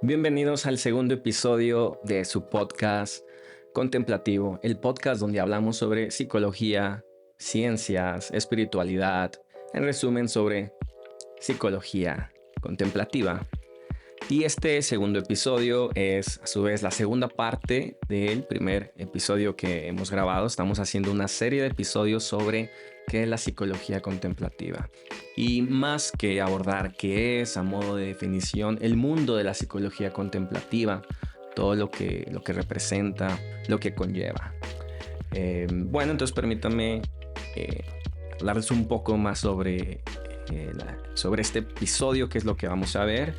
Bienvenidos al segundo episodio de su podcast contemplativo, el podcast donde hablamos sobre psicología, ciencias, espiritualidad, en resumen sobre psicología contemplativa. Y este segundo episodio es a su vez la segunda parte del primer episodio que hemos grabado. Estamos haciendo una serie de episodios sobre qué es la psicología contemplativa. Y más que abordar qué es a modo de definición el mundo de la psicología contemplativa, todo lo que representa, lo que conlleva. Bueno, entonces permítanme hablarles un poco más sobre este episodio, qué es lo que vamos a ver.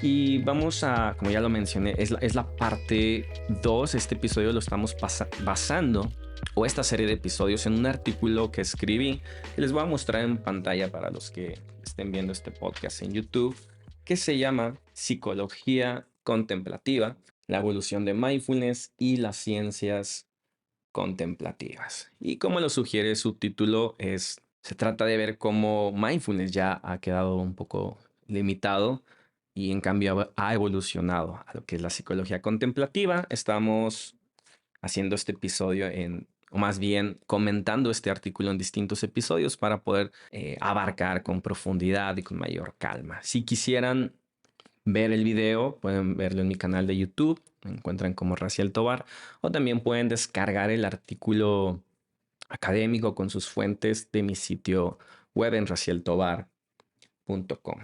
Y vamos a, como ya lo mencioné, es la parte 2. Este episodio lo estamos basando, o esta serie de episodios, en un artículo que escribí, que les voy a mostrar en pantalla para los que estén viendo este podcast en YouTube, que se llama Psicología Contemplativa, la evolución de Mindfulness y las ciencias contemplativas. Y como lo sugiere su título, se trata de ver cómo Mindfulness ya ha quedado un poco limitado y en cambio ha evolucionado a lo que es la psicología contemplativa. Estamos haciendo este episodio o más bien comentando este artículo en distintos episodios para poder abarcar con profundidad y con mayor calma. Si quisieran ver el video, pueden verlo en mi canal de YouTube, me encuentran como Raciel Tobar, o también pueden descargar el artículo académico con sus fuentes de mi sitio web en racieltobar.com.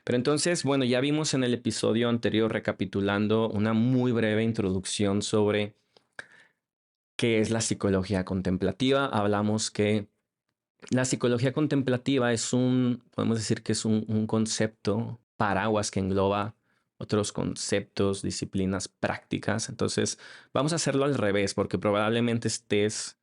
Pero entonces, bueno, ya vimos en el episodio anterior, recapitulando, una muy breve introducción sobre qué es la psicología contemplativa. Hablamos que la psicología contemplativa podemos decir que es un concepto paraguas que engloba otros conceptos, disciplinas, prácticas. Entonces, vamos a hacerlo al revés, porque probablemente estés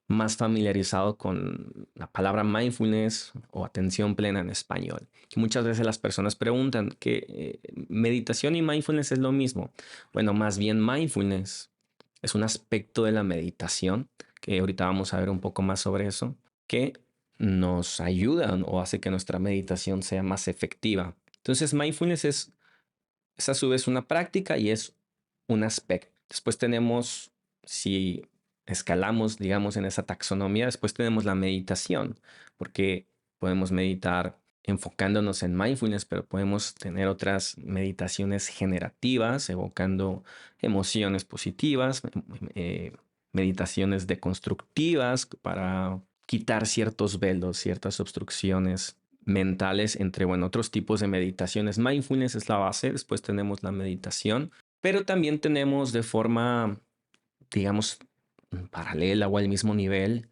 más familiarizado con la palabra mindfulness o atención plena en español. Que muchas veces las personas preguntan que meditación y mindfulness es lo mismo. Bueno, más bien mindfulness es un aspecto de la meditación, que ahorita vamos a ver un poco más sobre eso, que nos ayuda o hace que nuestra meditación sea más efectiva. Entonces, mindfulness es a su vez una práctica y es un aspecto. Después tenemos, si escalamos, digamos, en esa taxonomía, después tenemos la meditación, porque podemos meditar enfocándonos en mindfulness, pero podemos tener otras meditaciones generativas, evocando emociones positivas, meditaciones deconstructivas para quitar ciertos velos, ciertas obstrucciones mentales entre, bueno, otros tipos de meditaciones. Mindfulness es la base, después tenemos la meditación, pero también tenemos de forma, digamos, paralela o al mismo nivel,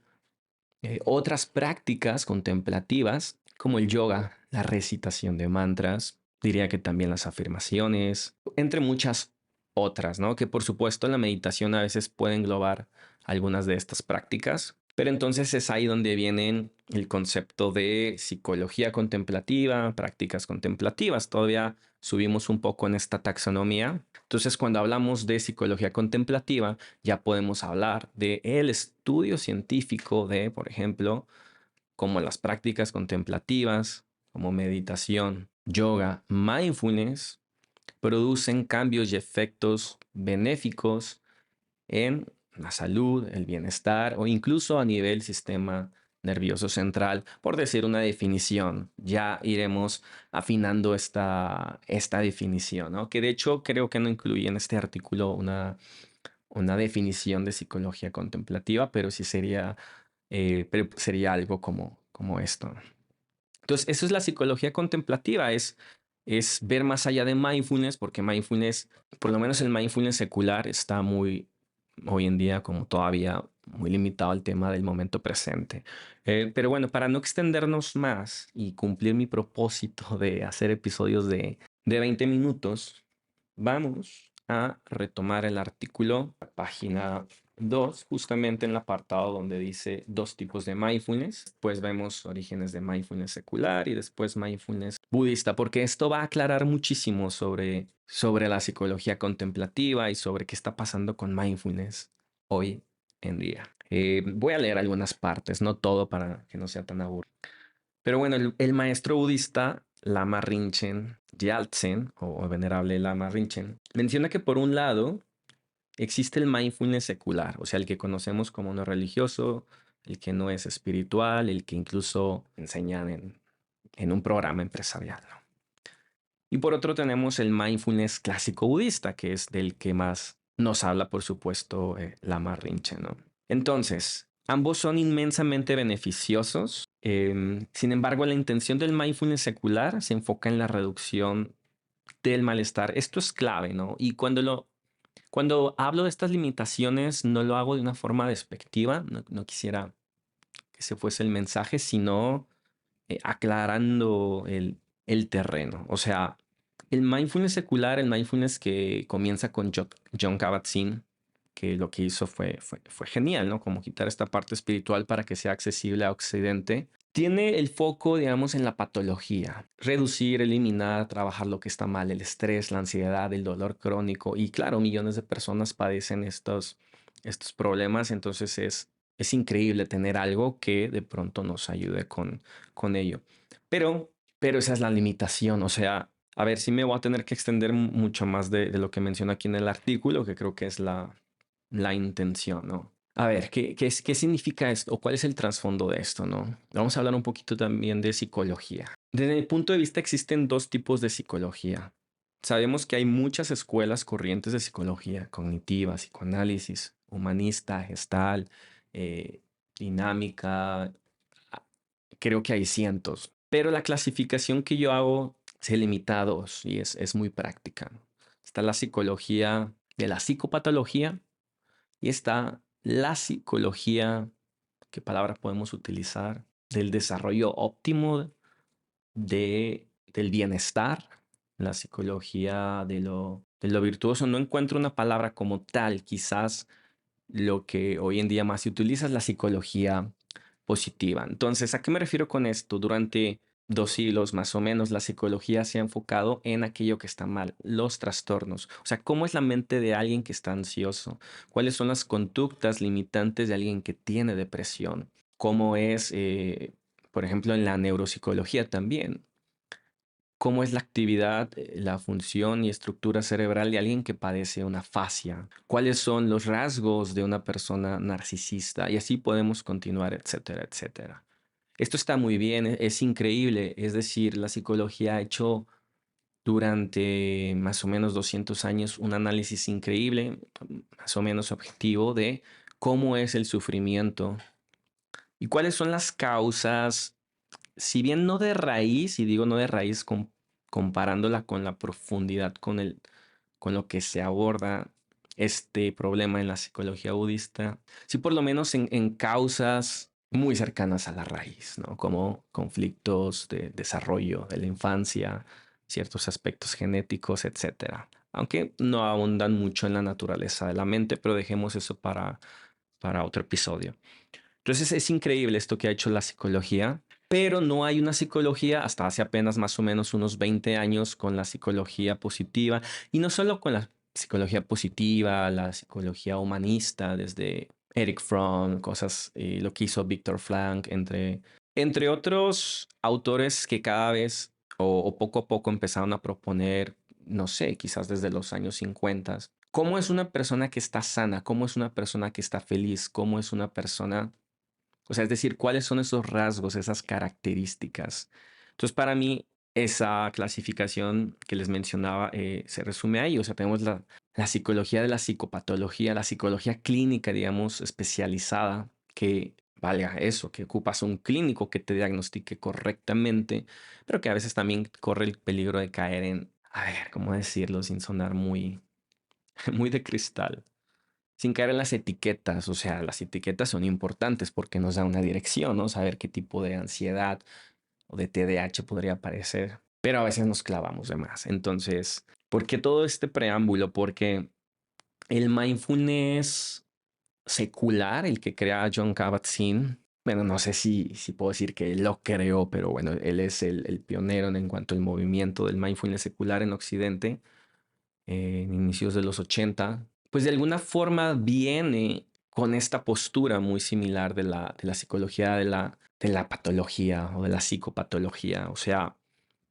otras prácticas contemplativas como el yoga, la recitación de mantras, diría que también las afirmaciones, entre muchas otras, ¿no? Que por supuesto la meditación a veces puede englobar algunas de estas prácticas, pero entonces es ahí donde viene el concepto de psicología contemplativa, prácticas contemplativas. Todavía subimos un poco en esta taxonomía. Entonces, cuando hablamos de psicología contemplativa, ya podemos hablar de el estudio científico de, por ejemplo, como las prácticas contemplativas, como meditación, yoga, mindfulness, producen cambios y efectos benéficos en la salud, el bienestar o incluso a nivel sistema nervioso central, por decir una definición. Ya iremos afinando esta definición, ¿no? Que de hecho creo que no incluye en este artículo una definición de psicología contemplativa, pero sí sería algo como esto. Entonces, eso es la psicología contemplativa, es ver más allá de mindfulness, porque mindfulness, por lo menos el mindfulness secular, está hoy en día como todavía muy limitado al tema del momento presente. Pero bueno, para no extendernos más y cumplir mi propósito de hacer episodios de 20 minutos, vamos a retomar el artículo, página 2, justamente en el apartado donde dice dos tipos de mindfulness. Pues vemos orígenes de mindfulness secular y después mindfulness budista, porque esto va a aclarar muchísimo sobre la psicología contemplativa y sobre qué está pasando con mindfulness hoy en día. Voy a leer algunas partes, no todo para que no sea tan aburrido. Pero bueno, el maestro budista Lama Rinchen Gyaltsen, o venerable Lama Rinchen, menciona que por un lado existe el mindfulness secular, o sea, el que conocemos como no religioso, el que no es espiritual, el que incluso enseñan en un programa empresarial, ¿no? Y por otro tenemos el mindfulness clásico budista, que es del que más nos habla, por supuesto, Lama Rinchen, ¿no? Entonces, ambos son inmensamente beneficiosos. Sin embargo, la intención del mindfulness secular se enfoca en la reducción del malestar. Esto es clave, ¿no? Y cuando hablo de estas limitaciones, no lo hago de una forma despectiva. No quisiera que se fuese el mensaje, sino aclarando el terreno. O sea, el mindfulness secular, el mindfulness que comienza con John Kabat-Zinn, que lo que hizo fue genial, ¿no? Como quitar esta parte espiritual para que sea accesible a Occidente. Tiene el foco, digamos, en la patología. Reducir, eliminar, trabajar lo que está mal, el estrés, la ansiedad, el dolor crónico. Y claro, millones de personas padecen estos problemas. Entonces es increíble tener algo que de pronto nos ayude con ello. Pero esa es la limitación. O sea, a ver, si me voy a tener que extender mucho más de lo que menciona aquí en el artículo, que creo que es la intención, ¿no? A ver, ¿qué significa esto? ¿O cuál es el trasfondo de esto, no? Vamos a hablar un poquito también de psicología. Desde mi punto de vista existen dos tipos de psicología. Sabemos que hay muchas escuelas corrientes de psicología, cognitiva, psicoanálisis, humanista, gestal, eh, dinámica. ah, Creo que hay cientos. Pero la clasificación que yo hago se limita a dos y es muy práctica. Está la psicología de la psicopatología y está la psicología, ¿qué palabra podemos utilizar? Del desarrollo óptimo del bienestar, la psicología de lo virtuoso. No encuentro una palabra como tal. Quizás lo que hoy en día más se utiliza es la psicología positiva. Entonces, ¿a qué me refiero con esto? Durante 2 siglos más o menos, la psicología se ha enfocado en aquello que está mal, los trastornos. O sea, ¿cómo es la mente de alguien que está ansioso? ¿Cuáles son las conductas limitantes de alguien que tiene depresión? ¿Cómo es, por ejemplo, en la neuropsicología también? ¿Cómo es la actividad, la función y estructura cerebral de alguien que padece una fascia? ¿Cuáles son los rasgos de una persona narcisista? Y así podemos continuar, etcétera, etcétera. Esto está muy bien, es increíble. Es decir, la psicología ha hecho durante más o menos 200 años un análisis increíble, más o menos objetivo, de cómo es el sufrimiento y cuáles son las causas, si bien no de raíz, y digo no de raíz comparándola con la profundidad con lo que se aborda este problema en la psicología budista, sí por lo menos en causas muy cercanas a la raíz, ¿no? Como conflictos de desarrollo de la infancia, ciertos aspectos genéticos, etcétera. Aunque no ahondan mucho en la naturaleza de la mente, pero dejemos eso para otro episodio. Entonces es increíble esto que ha hecho la psicología, pero no hay una psicología hasta hace apenas más o menos unos 20 años con la psicología positiva y no solo con la psicología positiva, la psicología humanista, desde Eric Fromm, cosas, lo que hizo Viktor Frankl, entre otros autores que cada vez o poco a poco empezaron a proponer, no sé, quizás desde los años 50, cómo es una persona que está sana, cómo es una persona que está feliz, cómo es una persona, o sea, es decir, cuáles son esos rasgos, esas características. Entonces, para mí, esa clasificación que les mencionaba se resume ahí. O sea, tenemos la psicología de la psicopatología, la psicología clínica, digamos, especializada, que valga eso, que ocupas un clínico que te diagnostique correctamente, pero que a veces también corre el peligro de caer en, a ver, ¿cómo decirlo sin sonar muy, muy de cristal? Sin caer en las etiquetas, o sea, las etiquetas son importantes porque nos da una dirección, ¿no? Saber qué tipo de ansiedad o de TDAH podría aparecer, pero a veces nos clavamos de más. Entonces, ¿por qué todo este preámbulo? Porque el mindfulness secular, el que crea John Kabat-Zinn, bueno, no sé si puedo decir que él lo creó, pero bueno, él es el pionero en cuanto al movimiento del mindfulness secular en Occidente, en inicios de los 80, pues de alguna forma viene con esta postura muy similar de la psicología de la patología o de la psicopatología. O sea,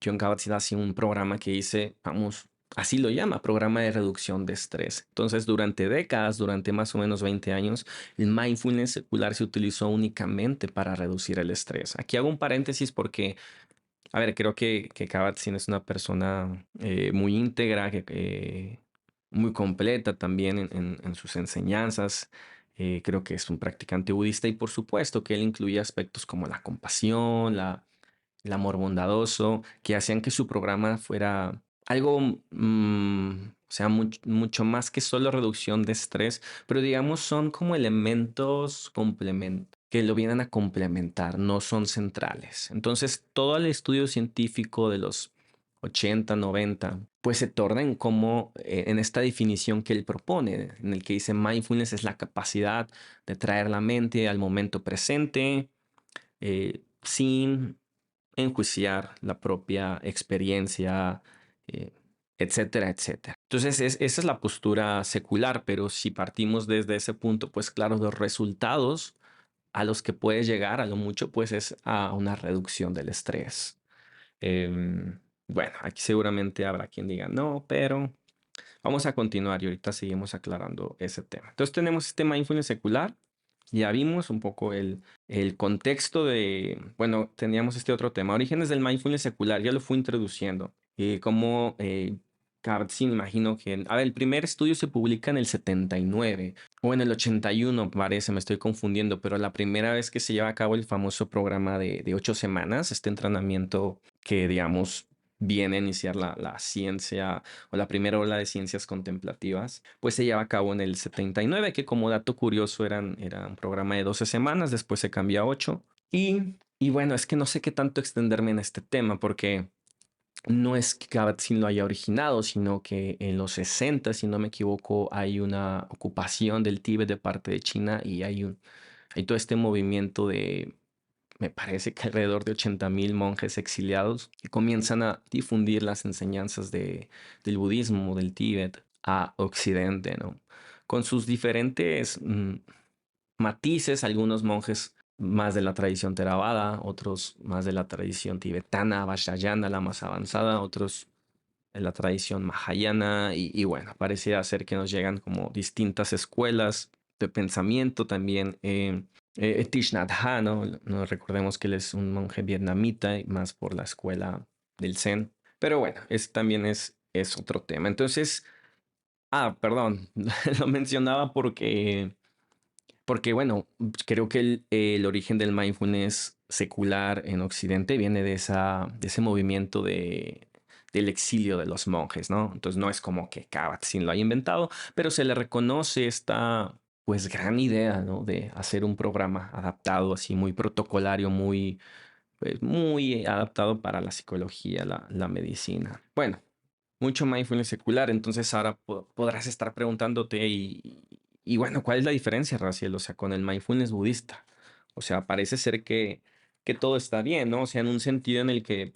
John Kabat-Zinn hacía un programa que dice, vamos, así lo llama, programa de reducción de estrés. Entonces, durante décadas, durante más o menos 20 años, el mindfulness secular se utilizó únicamente para reducir el estrés. Aquí hago un paréntesis porque, a ver, creo que Kabat-Zinn es una persona muy íntegra, muy completa también en sus enseñanzas. Creo que es un practicante budista y por supuesto que él incluye aspectos como la compasión, el amor bondadoso, que hacían que su programa fuera algo, o sea, mucho más que solo reducción de estrés, pero digamos son como elementos que lo vienen a complementar, no son centrales. Entonces, todo el estudio científico de los 80, 90, pues se torna en cómo, en esta definición que él propone, en el que dice mindfulness es la capacidad de traer la mente al momento presente, sin enjuiciar la propia experiencia, eh, etcétera, etcétera. Entonces, esa es la postura secular, pero si partimos desde ese punto, pues claro, los resultados a los que puedes llegar a lo mucho, pues es a una reducción del estrés. Bueno, aquí seguramente habrá quien diga no, pero vamos a continuar y ahorita seguimos aclarando ese tema. Entonces tenemos este mindfulness secular. Ya vimos un poco el contexto de, bueno, teníamos este otro tema, orígenes del mindfulness secular, ya lo fui introduciendo. Como Kabat-Zinn, imagino que, a ver, el primer estudio se publica en el 79 o en el 81, parece, me estoy confundiendo, pero la primera vez que se lleva a cabo el famoso programa de 8 semanas, este entrenamiento que, digamos, viene a iniciar la ciencia o la primera ola de ciencias contemplativas, pues se lleva a cabo en el 79, que como dato curioso era un programa de 12 semanas, después se cambia a 8. Y bueno, es que no sé qué tanto extenderme en este tema, porque no es que Kabat-Zinn lo haya originado, sino que en los 60, si no me equivoco, hay una ocupación del Tíbet de parte de China y hay todo este movimiento de, me parece que alrededor de 80.000 monjes exiliados que comienzan a difundir las enseñanzas del budismo, del Tíbet, a Occidente, ¿no? Con sus diferentes matices, algunos monjes más de la tradición Theravada, otros más de la tradición tibetana, Vajrayana, la más avanzada, otros de la tradición Mahayana, y bueno, pareciera ser que nos llegan como distintas escuelas de pensamiento también. Thich Nhat Hanh, ¿no? No recordemos que él es un monje vietnamita, y más por la escuela del Zen. Pero bueno, también es otro tema. Entonces, perdón, lo mencionaba porque bueno, creo que el origen del mindfulness secular en Occidente viene de ese movimiento del exilio de los monjes, ¿no? Entonces no es como que Kabat-Zinn lo haya inventado, pero se le reconoce esta, pues, gran idea, ¿no? De hacer un programa adaptado, así muy protocolario, pues, muy adaptado para la psicología, la medicina. Bueno, mucho mindfulness secular. Entonces ahora podrás estar preguntándote y bueno, ¿cuál es la diferencia, Raciel? O sea, con el mindfulness budista. O sea, parece ser que todo está bien, ¿no? O sea, en un sentido en el que,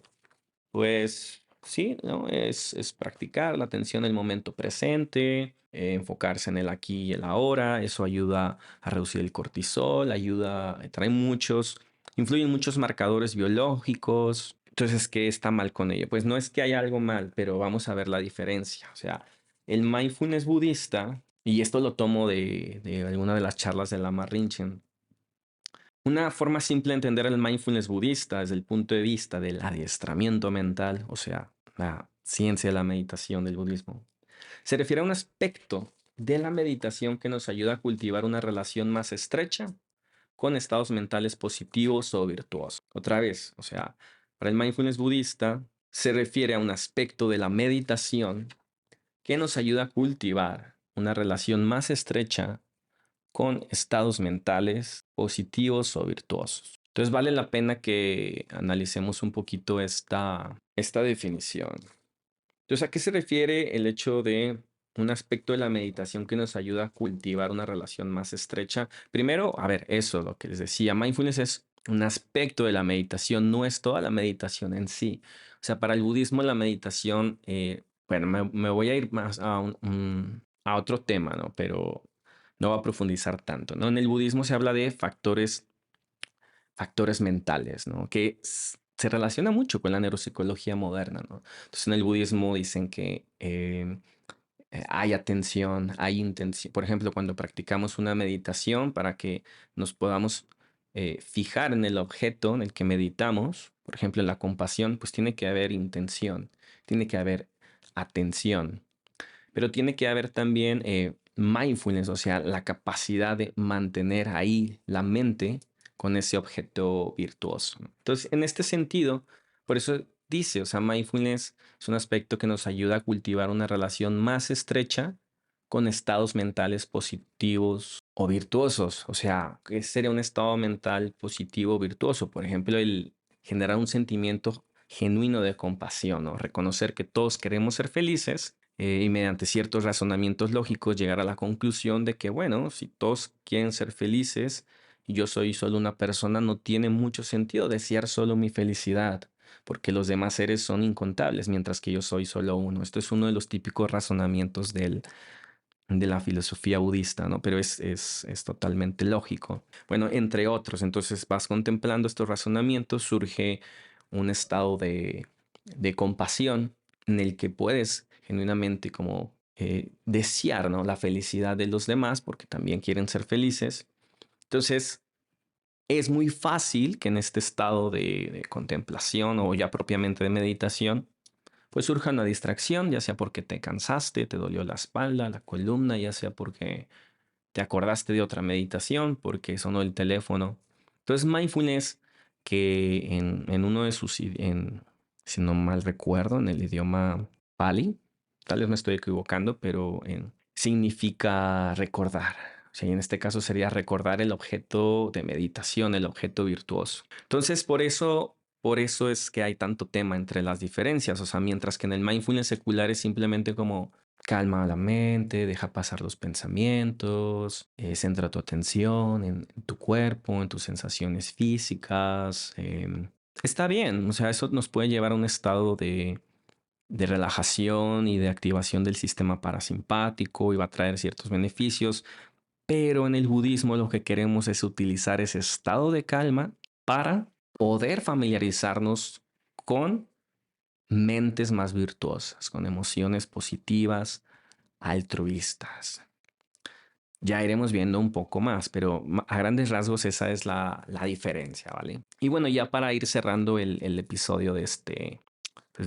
pues, sí, ¿no? Es practicar la atención en el momento presente, enfocarse en el aquí y el ahora. Eso ayuda a reducir el cortisol, influyen muchos marcadores biológicos. Entonces, ¿qué está mal con ello? Pues no es que haya algo mal, pero vamos a ver la diferencia. O sea, el mindfulness budista, y esto lo tomo de alguna de las charlas de Lama Rinchen, una forma simple de entender el mindfulness budista desde el punto de vista del adiestramiento mental, o sea, la ciencia de la meditación del budismo, se refiere a un aspecto de la meditación que nos ayuda a cultivar una relación más estrecha con estados mentales positivos o virtuosos. Otra vez, o sea, para el mindfulness budista se refiere a un aspecto de la meditación que nos ayuda a cultivar una relación más estrecha con estados mentales positivos o virtuosos. Entonces vale la pena que analicemos un poquito esta definición. Entonces, ¿a qué se refiere el hecho de un aspecto de la meditación que nos ayuda a cultivar una relación más estrecha? Primero, a ver, eso, lo que les decía, mindfulness es un aspecto de la meditación, no es toda la meditación en sí. O sea, para el budismo la meditación, bueno, me voy a ir más a otro tema, ¿no? Pero no va a profundizar tanto, ¿no? En el budismo se habla de factores mentales, ¿no? Que se relaciona mucho con la neuropsicología moderna, ¿no? Entonces, en el budismo dicen que hay atención, hay intención. Por ejemplo, cuando practicamos una meditación para que nos podamos fijar en el objeto en el que meditamos, por ejemplo, en la compasión, pues tiene que haber intención, tiene que haber atención, pero tiene que haber también mindfulness, o sea, la capacidad de mantener ahí la mente con ese objeto virtuoso, ¿no? Entonces, en este sentido, por eso dice, o sea, mindfulness es un aspecto que nos ayuda a cultivar una relación más estrecha con estados mentales positivos o virtuosos. O sea, ¿qué sería un estado mental positivo o virtuoso? Por ejemplo, el generar un sentimiento genuino de compasión, ¿no? Reconocer que todos queremos ser felices y mediante ciertos razonamientos lógicos llegar a la conclusión de que, bueno, si todos quieren ser felices y yo soy solo una persona, no tiene mucho sentido desear solo mi felicidad, porque los demás seres son incontables, mientras que yo soy solo uno. Esto es uno de los típicos razonamientos de la filosofía budista, ¿no? Pero es totalmente lógico. Bueno, entre otros, entonces vas contemplando estos razonamientos, surge un estado de compasión en el que puedes genuinamente como desear, ¿no? La felicidad de los demás, porque también quieren ser felices. Entonces, es muy fácil que en este estado de contemplación o ya propiamente de meditación, pues surja una distracción, ya sea porque te cansaste, te dolió la espalda, la columna, ya sea porque te acordaste de otra meditación, porque sonó el teléfono. Entonces, mindfulness, que en uno de sus, si no mal recuerdo, en el idioma Pali, tal vez me estoy equivocando, pero significa recordar. O sea, y en este caso sería recordar el objeto de meditación, el objeto virtuoso. Entonces, por eso es que hay tanto tema entre las diferencias. O sea, mientras que en el mindfulness secular es simplemente como calma la mente, deja pasar los pensamientos, centra tu atención en tu cuerpo, en tus sensaciones físicas. Está bien, o sea, eso nos puede llevar a un estado de relajación y de activación del sistema parasimpático y va a traer ciertos beneficios, pero en el budismo lo que queremos es utilizar ese estado de calma para poder familiarizarnos con mentes más virtuosas, con emociones positivas, altruistas. Ya iremos viendo un poco más, pero a grandes rasgos esa es la diferencia, ¿vale? Y bueno, ya para ir cerrando el episodio pues,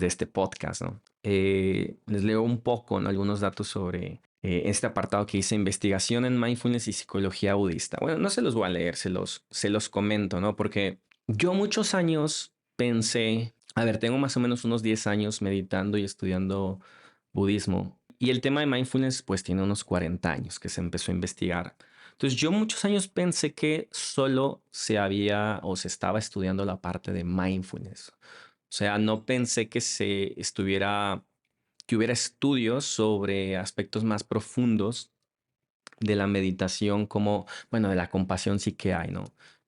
de este podcast, ¿no? Les leo un poco, ¿no? Algunos datos sobre este apartado que dice investigación en mindfulness y psicología budista. Bueno, no se los voy a leer, se los comento, ¿no? Porque yo muchos años pensé, a ver, tengo más o menos unos 10 años meditando y estudiando budismo. Y el tema de mindfulness pues tiene unos 40 años que se empezó a investigar. Entonces yo muchos años pensé que solo se había o se estaba estudiando la parte de mindfulness. O sea, no pensé que hubiera estudios sobre aspectos más profundos de la meditación, como, bueno, de la compasión sí que hay, ¿no?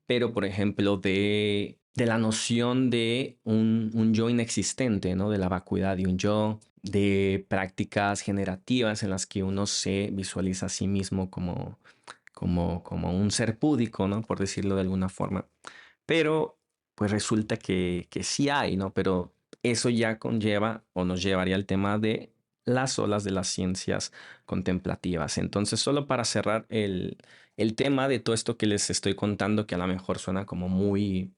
Pero, por ejemplo, de la noción de un yo inexistente, ¿no? De la vacuidad de un yo, de prácticas generativas en las que uno se visualiza a sí mismo como un ser púdico, ¿no? Por decirlo de alguna forma. Pero, pues resulta que sí hay, ¿no? Pero eso ya conlleva o nos llevaría al tema de las olas de las ciencias contemplativas. Entonces, solo para cerrar el tema de todo esto que les estoy contando, que a lo mejor suena como muy...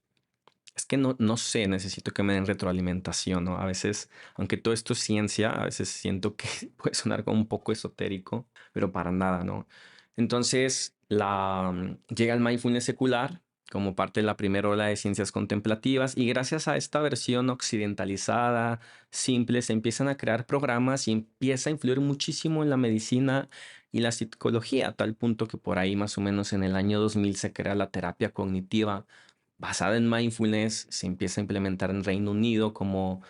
Es que no sé, necesito que me den retroalimentación, ¿no? A veces, aunque todo esto es ciencia, a veces siento que puede sonar como un poco esotérico, pero para nada, ¿no? Entonces, llega el mindfulness secular como parte de la primera ola de ciencias contemplativas y gracias a esta versión occidentalizada, simple, se empiezan a crear programas y empieza a influir muchísimo en la medicina y la psicología, a tal punto que por ahí más o menos en el año 2000 se crea la terapia cognitiva basada en mindfulness, se empieza a implementar en Reino Unido como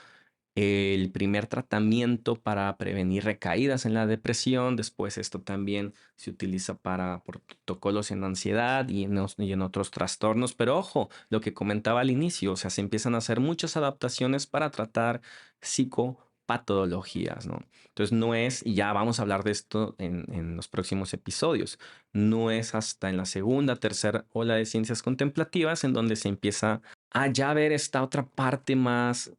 el primer tratamiento para prevenir recaídas en la depresión. Después esto también se utiliza para protocolos en ansiedad y en otros trastornos. Pero ojo, lo que comentaba al inicio, o sea, se empiezan a hacer muchas adaptaciones para tratar psicopatologías, ¿no? Entonces no es, y ya vamos a hablar de esto en los próximos episodios, no es hasta en la segunda, tercera ola de ciencias contemplativas en donde se empieza a ya ver esta otra parte más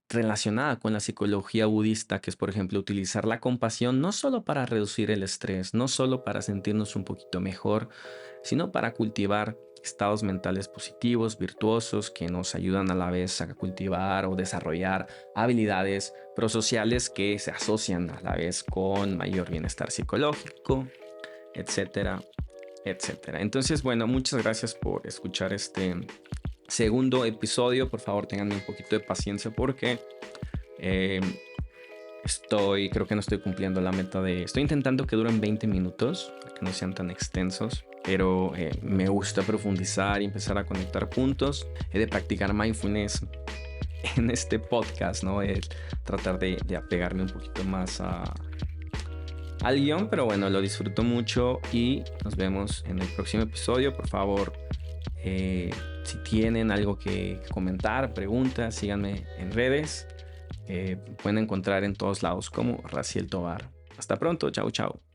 relacionada con la psicología budista, que es, por ejemplo, utilizar la compasión no solo para reducir el estrés, no solo para sentirnos un poquito mejor, sino para cultivar estados mentales positivos, virtuosos, que nos ayudan a la vez a cultivar o desarrollar habilidades prosociales que se asocian a la vez con mayor bienestar psicológico, etcétera, etcétera. Entonces, bueno, muchas gracias por escuchar este segundo episodio. Por favor, tengan un poquito de paciencia porque eh, creo que no estoy cumpliendo la meta estoy intentando que duren 20 minutos, que no sean tan extensos, pero me gusta profundizar y empezar a conectar puntos. He de practicar mindfulness en este podcast, ¿no? Tratar de apegarme un poquito más al guión, pero bueno, lo disfruto mucho y nos vemos en el próximo episodio. Por favor, si tienen algo que comentar, preguntas, síganme en redes. Pueden encontrar en todos lados como Raciel Tovar. Hasta pronto, chao, chao.